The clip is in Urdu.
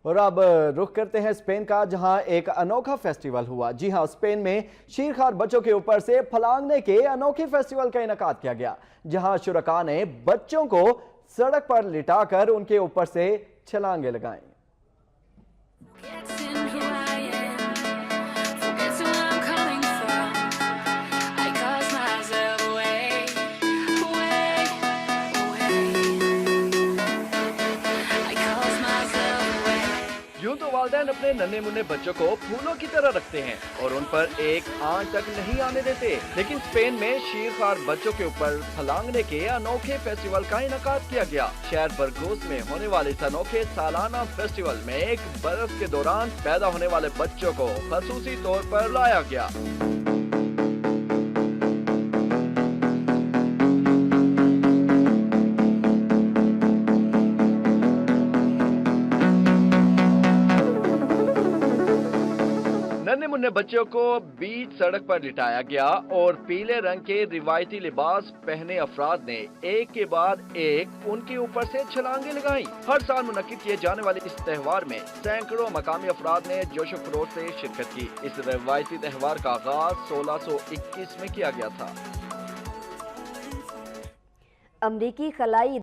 اور اب رخ کرتے ہیں اسپین کا، جہاں ایک انوکھا فیسٹیول ہوا۔ جی ہاں، اسپین میں شیرخوار بچوں کے اوپر سے پھلانگنے کے انوکھے فیسٹیول کا انعقاد کیا گیا، جہاں شرکاء نے بچوں کو سڑک پر لٹا کر ان کے اوپر سے چھلانگیں لگائیں۔ یوں تو والدین اپنے ننھے منھے بچوں کو پھولوں کی طرح رکھتے ہیں اور ان پر ایک آنچ تک نہیں آنے دیتے، لیکن اسپین میں شیرخوار بچوں کے اوپر پھلانگنے کے انوکھے فیسٹیول کا انعقاد کیا گیا۔ شہر برگوس میں ہونے والے اس انوکھے سالانہ فیسٹیول میں ایک برس کے دوران پیدا ہونے والے بچوں کو خصوصی طور پر لایا گیا۔ ننھے منھے بچوں کو بیچ سڑک پر لٹایا گیا اور پیلے رنگ کے روایتی لباس پہنے افراد نے ایک کے بعد ایک ان کے اوپر سے چھلانگیں لگائیں۔ ہر سال منعقد کیے جانے والے اس تہوار میں سینکڑوں مقامی افراد نے جوش و خروش سے شرکت کی۔ اس روایتی تہوار کا آغاز 1621 میں کیا گیا تھا۔ امریکی خلائی